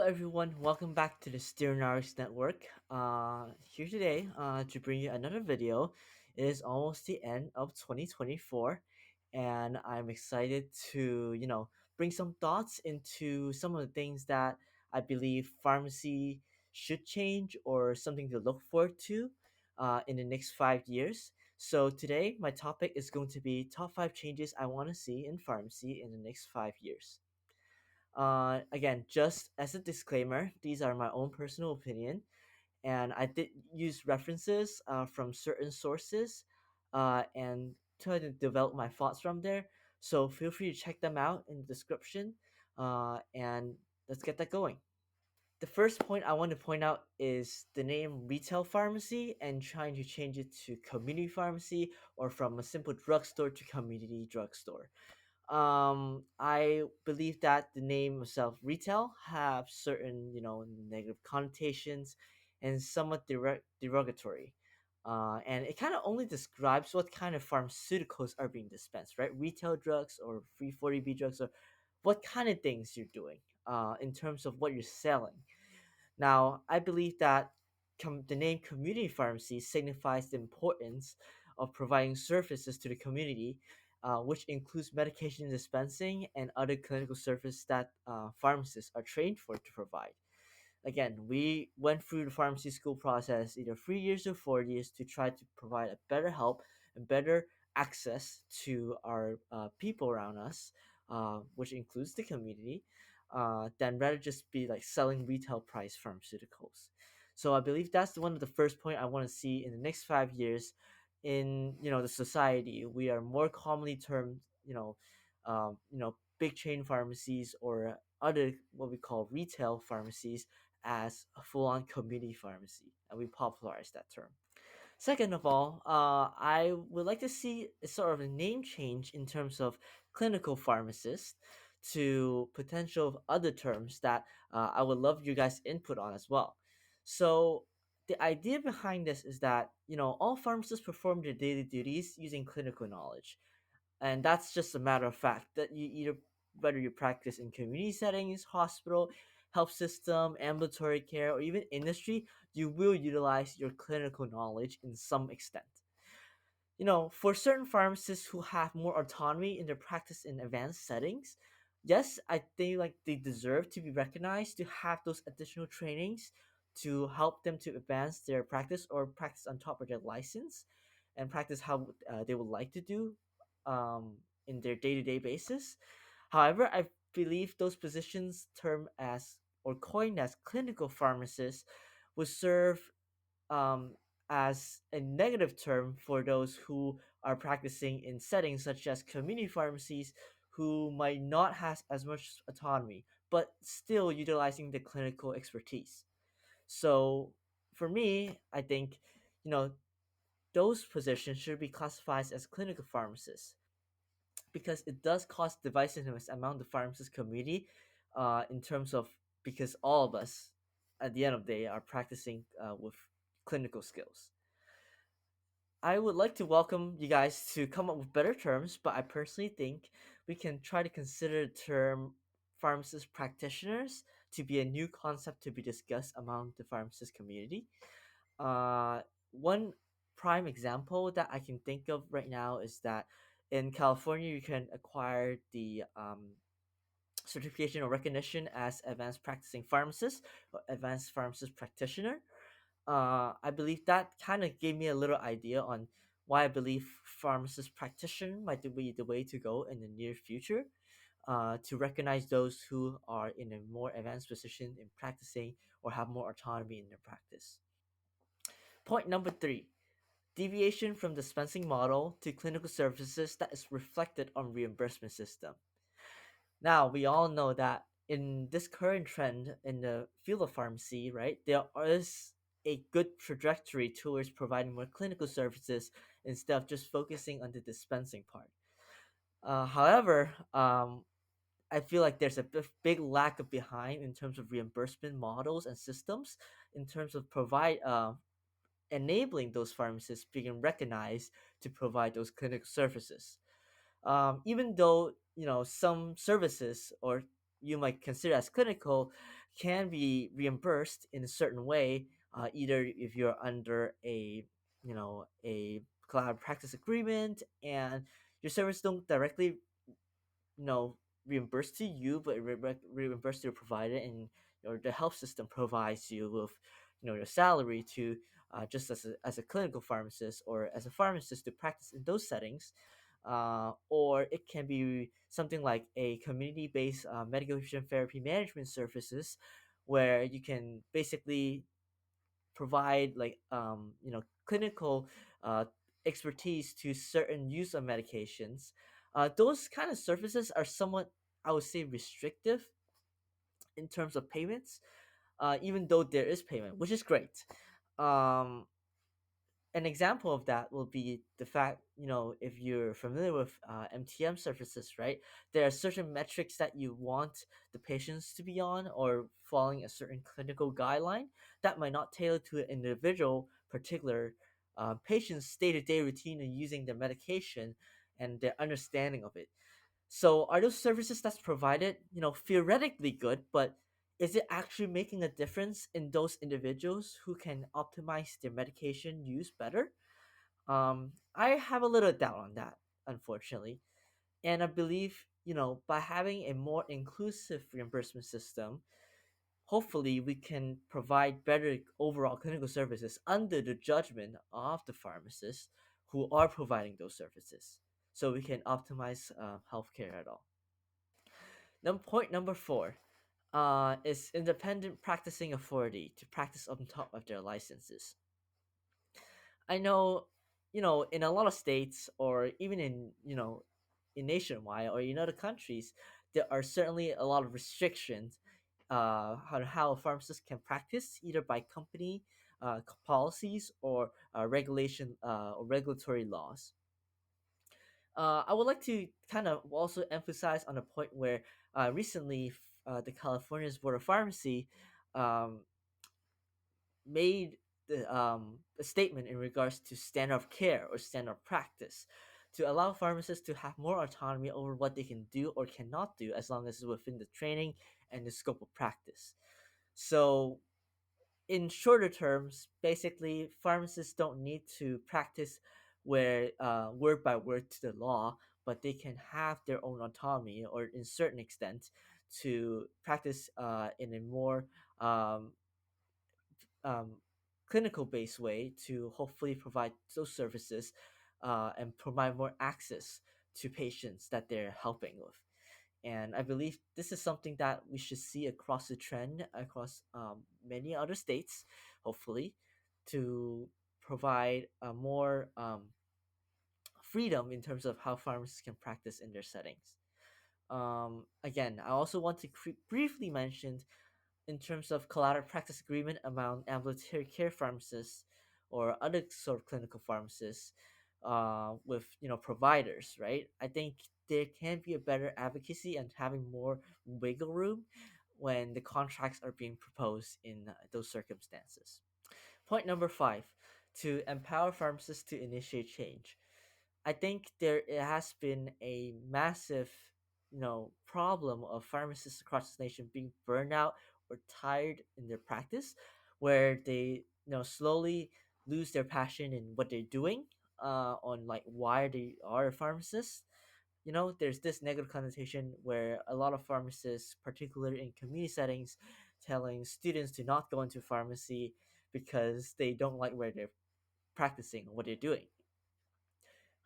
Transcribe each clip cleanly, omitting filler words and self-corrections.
everyone. Welcome back to the Steernarks Network. Here today to bring you another video. It is almost the end of 2024, and I'm excited to, bring some thoughts into some of the things that I believe pharmacy should change or something to look forward to in the next 5 years. So, today, my topic is going to be top 5 changes I want to see in pharmacy in the next 5 years. Again, just as a disclaimer, these are my own personal opinion, and I did use references from certain sources and try to develop my thoughts from there. So feel free to check them out in the description, and let's get that going. The first point I want to point out is the name retail pharmacy and trying to change it to community pharmacy or from a simple drugstore to community drugstore. I believe that the name itself retail have certain negative connotations and somewhat derogatory, and it kind of only describes what kind of pharmaceuticals are being dispensed, right? Retail drugs or 340B drugs, or what kind of things you're doing in terms of what you're selling. Now, I believe that the name community pharmacy signifies the importance of providing services to the community, which includes medication dispensing and other clinical services that pharmacists are trained for to provide. Again, we went through the pharmacy school process either 3 years or 4 years to try to provide a better help and better access to our people around us, which includes the community, than rather just be like selling retail price pharmaceuticals. So I believe that's one of the first point I want to see in the next 5 years in the society. We are more commonly termed big chain pharmacies or other what we call retail pharmacies as a full-on community pharmacy, and we popularized that term. Second of all, I would like to see a sort of a name change in terms of clinical pharmacist to potential other terms that I would love you guys' input on as well. So the idea behind this is that all pharmacists perform their daily duties using clinical knowledge, and that's just a matter of fact that you either whether you practice in community settings, hospital, health system, ambulatory care, or even industry, you will utilize your clinical knowledge in some extent. For certain pharmacists who have more autonomy in their practice in advanced settings, yes, I think like they deserve to be recognized to have those additional trainings to help them to advance their practice or practice on top of their license and practice how they would like to do um, in their day-to-day basis. However, I believe those positions termed as or coined as clinical pharmacists would serve um, as a negative term for those who are practicing in settings such as community pharmacies who might not have as much autonomy, but still utilizing the clinical expertise. So for me, I think, you know, those positions should be classified as clinical pharmacists because it does cause divisiveness among the pharmacist community in terms of because all of us at the end of the day are practicing with clinical skills. I would like to welcome you guys to come up with better terms, but I personally think we can try to consider the term pharmacist practitioners to be a new concept to be discussed among the pharmacist community. One prime example that I can think of right now is that in California, you can acquire the certification or recognition as advanced practicing pharmacist or advanced pharmacist practitioner. I believe that kind of gave me a little idea on why I believe pharmacist practitioner might be the way to go in the near future. To recognize those who are in a more advanced position in practicing or have more autonomy in their practice. Point number three, deviation from dispensing model to clinical services that is reflected on reimbursement system. Now, we all know that in this current trend in the field of pharmacy, right, there is a good trajectory towards providing more clinical services instead of just focusing on the dispensing part. However, I feel like there's a big lack of behind in terms of reimbursement models and systems in terms of provide enabling those pharmacists being recognized to provide those clinical services. Even though some services or you might consider as clinical can be reimbursed in a certain way, either if you're under a a cloud practice agreement and your service don't directly you know reimbursed to you, but reimbursed to the provider, and or the health system provides you with your salary to just as a clinical pharmacist or as a pharmacist to practice in those settings. Or it can be something like a community-based medication therapy management services, where you can basically provide like clinical uh, expertise to certain use of medications. Those kind of services are somewhat, I would say, restrictive in terms of payments, even though there is payment, which is great. Um, an example of that will be the fact, if you're familiar with MTM services, right? There are certain metrics that you want the patients to be on or following a certain clinical guideline that might not tailor to an individual particular patient's day-to-day routine and using their medication and their understanding of it. So are those services that's provided, theoretically good, but is it actually making a difference in those individuals who can optimize their medication use better? I have a little doubt on that, unfortunately. And I believe, by having a more inclusive reimbursement system, hopefully we can provide better overall clinical services under the judgment of the pharmacists who are providing those services. So we can optimize healthcare at all. Point number four is independent practicing authority to practice on top of their licenses. I know, in a lot of states or even in nationwide or in other countries, there are certainly a lot of restrictions on how a pharmacist can practice, either by company policies or regulation or regulatory laws. I would like to kind of also emphasize on a point where recently the California's Board of Pharmacy um, made a statement in regards to standard of care or standard of practice to allow pharmacists to have more autonomy over what they can do or cannot do as long as it's within the training and the scope of practice. So, in shorter terms, basically, pharmacists don't need to practice where word by word to the law, but they can have their own autonomy or, in certain extent, to practice in a more um, um, clinical based way to hopefully provide those services and provide more access to patients that they're helping with. And I believe this is something that we should see across the trend across many other states, hopefully, to provide a more freedom in terms of how pharmacists can practice in their settings. Again, I also want to briefly mention in terms of collateral practice agreement among ambulatory care pharmacists or other sort of clinical pharmacists with providers, right? I think there can be a better advocacy and having more wiggle room when the contracts are being proposed in those circumstances. Point number five: to empower pharmacists to initiate change. I think there it has been a massive, problem of pharmacists across this nation being burned out or tired in their practice, where they, slowly lose their passion in what they're doing, on like why they are a pharmacist. There's this negative connotation where a lot of pharmacists, particularly in community settings, telling students to not go into pharmacy because they don't like where they're practicing or what they're doing.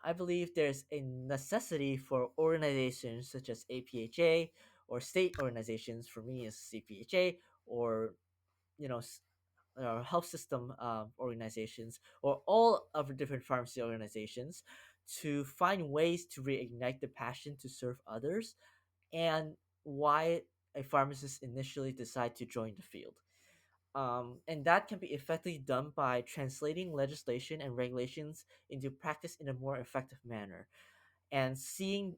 I believe there's a necessity for organizations such as APHA or state organizations, for me is CPHA, or you know health system organizations, or all of the different pharmacy organizations, to find ways to reignite the passion to serve others and why a pharmacist initially decide to join the field. And that can be effectively done by translating legislation and regulations into practice in a more effective manner, and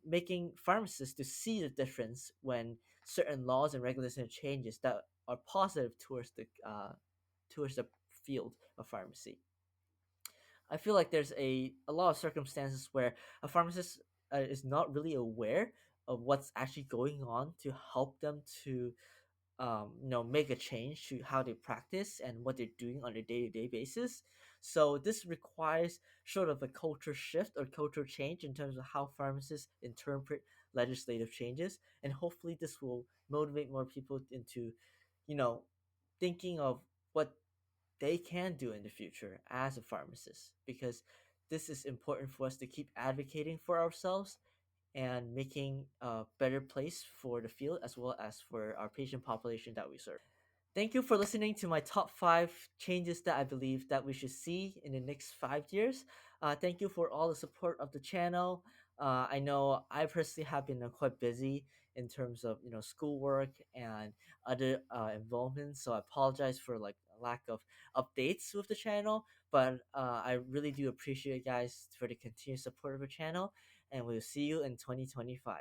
making pharmacists to see the difference when certain laws and regulation changes that are positive towards the field of pharmacy. I feel like there's a lot of circumstances where a pharmacist is not really aware of what's actually going on to help them to make a change to how they practice and what they're doing on a day-to-day basis. So this requires sort of a culture shift or culture change in terms of how pharmacists interpret legislative changes, and hopefully this will motivate more people into, you know, thinking of what they can do in the future as a pharmacist, because this is important for us to keep advocating for ourselves and making a better place for the field as well as for our patient population that we serve. Thank you for listening to my top 5 changes that I believe that we should see in the next 5 years. Thank you for all the support of the channel. I know I personally have been quite busy in terms of schoolwork and other involvements, so I apologize for like a lack of updates with the channel. But I really do appreciate you guys for the continued support of the channel, and we'll see you in 2025.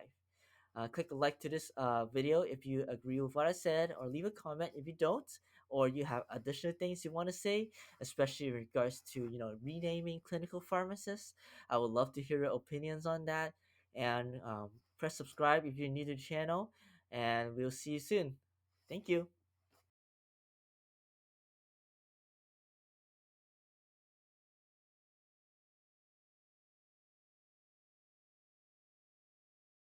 Click a like to this video if you agree with what I said, or leave a comment if you don't, or you have additional things you want to say, especially in regards to renaming clinical pharmacists. I would love to hear your opinions on that. And press subscribe if you're new to the channel, and we'll see you soon. Thank you.